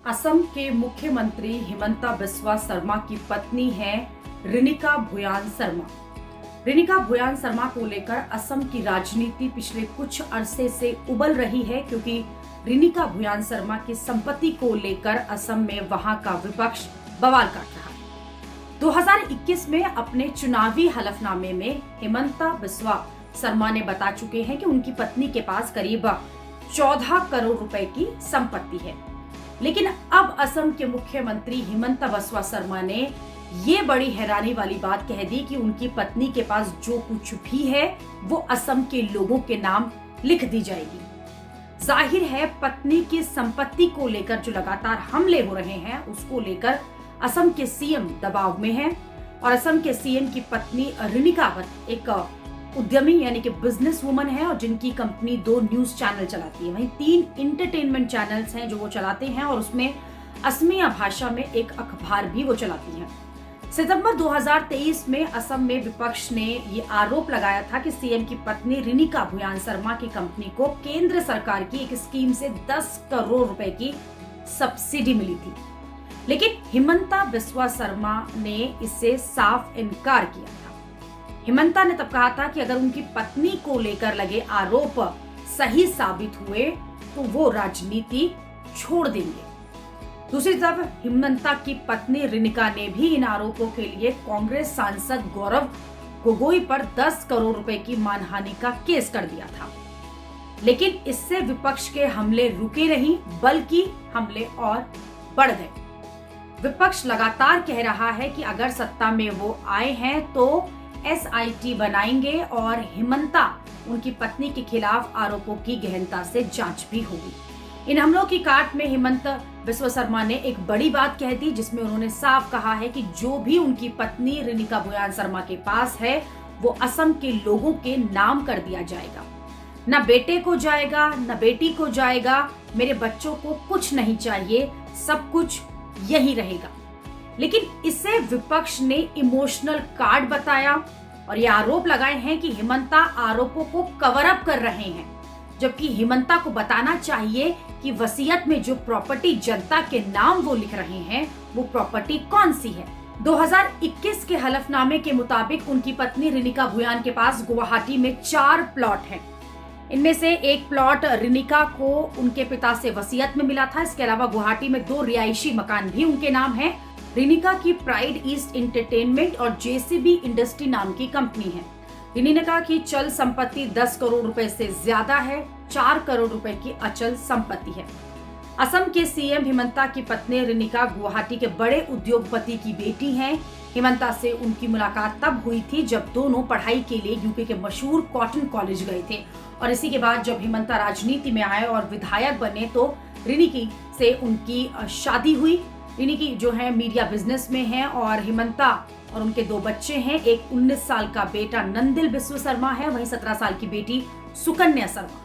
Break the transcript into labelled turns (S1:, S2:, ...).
S1: असम के मुख्यमंत्री हिमंता बिस्वा शर्मा की पत्नी है रिनिका भुयान शर्मा। रिनिका भुयान शर्मा को लेकर असम की राजनीति पिछले कुछ अरसे से उबल रही है, क्योंकि रिनिका भुयान शर्मा की संपत्ति को लेकर असम में वहां का विपक्ष बवाल काट रहा है। 2021 में अपने चुनावी हलफनामे में हिमंता बिस्वा शर्मा ने बता चुके हैं कि उनकी पत्नी के पास करीब 14 करोड़ रुपए की संपत्ति है। लेकिन अब असम के मुख्यमंत्री हिमंता बिस्वा शर्मा ने ये बड़ी हैरानी वाली बात कह दी कि उनकी पत्नी के पास जो कुछ भी है वो असम के लोगों के नाम लिख दी जाएगी। जाहिर है, पत्नी की संपत्ति को लेकर जो लगातार हमले हो रहे हैं उसको लेकर असम के सीएम दबाव में हैं और असम के सीएम की पत्नी रिनिका एक उद्यमी यानी कि बिजनेस वुमन है और जिनकी कंपनी 2 न्यूज चैनल चलाती है, वहीं 3 इंटरटेनमेंट चैनल्स हैं जो वो चलाते हैं और उसमें असमिया भाषा में एक अखबार भी वो चलाती हैं। सितंबर 2023 में असम में विपक्ष ने ये आरोप लगाया था कि सीएम की पत्नी रिनिका भुयान शर्मा की कंपनी को केंद्र सरकार की एक स्कीम से 10 करोड़ रुपए की सब्सिडी मिली थी। लेकिन हिमंता बिस्वा शर्मा ने इससे साफ इनकार किया था। हिमंता ने तब कहा था कि अगर उनकी पत्नी को लेकर लगे आरोप सही साबित हुए तो वो राजनीति छोड़ देंगे। दूसरी तरफ हिमंता की पत्नी रिनिका ने भी इन आरोपों के लिए कांग्रेस सांसद गौरव गोगोई पर 10 करोड़ रुपए की मानहानि का केस कर दिया था। लेकिन इससे विपक्ष के हमले रुके नहीं, बल्कि हमले और बढ़ गए। विपक्ष लगातार कह रहा है कि अगर सत्ता में वो आए हैं तो SIT बनाएंगे और हिमंता उनकी पत्नी के खिलाफ आरोपों की गहनता से जांच भी होगी। इन हमलों की काट में हिमंता बिस्वा शर्मा ने एक बड़ी बात कह दी, जिसमें उन्होंने साफ कहा है कि जो भी उनकी पत्नी रिनिका भुयान शर्मा के पास है वो असम के लोगों के नाम कर दिया जाएगा। न बेटे को जाएगा न बेटी को जाएगा, मेरे बच्चों को कुछ नहीं चाहिए, सब कुछ यही रहेगा। लेकिन इसे विपक्ष ने इमोशनल कार्ड बताया और ये आरोप लगाए हैं कि हिमंता आरोपों को कवर अप कर रहे हैं, जबकि हिमंता को बताना चाहिए कि वसीयत में जो प्रॉपर्टी जनता के नाम वो लिख रहे हैं वो प्रॉपर्टी कौन सी है। 2021 के हलफनामे के मुताबिक उनकी पत्नी रिनिका भुयान के पास गुवाहाटी में 4 प्लॉट हैं। इनमें से एक प्लॉट रिनिका को उनके पिता से वसीयत में मिला था। इसके अलावा गुवाहाटी में 2 रिहायशी मकान भी उनके नाम है। रिनिका की प्राइड ईस्ट एंटरटेनमेंट और JCB इंडस्ट्री नाम की कंपनी है। रिनिका की चल संपत्ति 10 करोड़ रुपए से ज्यादा है, 4 करोड़ रुपए की अचल संपत्ति है। असम के सीएम हिमंता की पत्नी रिनिका गुवाहाटी के बड़े उद्योगपति की बेटी हैं। हिमंता से उनकी मुलाकात तब हुई थी जब दोनों पढ़ाई के लिए यूपी के मशहूर कॉटन कॉलेज गए थे और इसी के बाद जब हिमंता राजनीति में आए और विधायक बने तो रिनिकी से उनकी शादी हुई। रिनिकी जो है मीडिया बिजनेस में है और हिमंता और उनके 2 बच्चे हैं। एक 19 साल का बेटा नंदिल बिस्वा शर्मा है, वहीं 17 साल की बेटी सुकन्या शर्मा।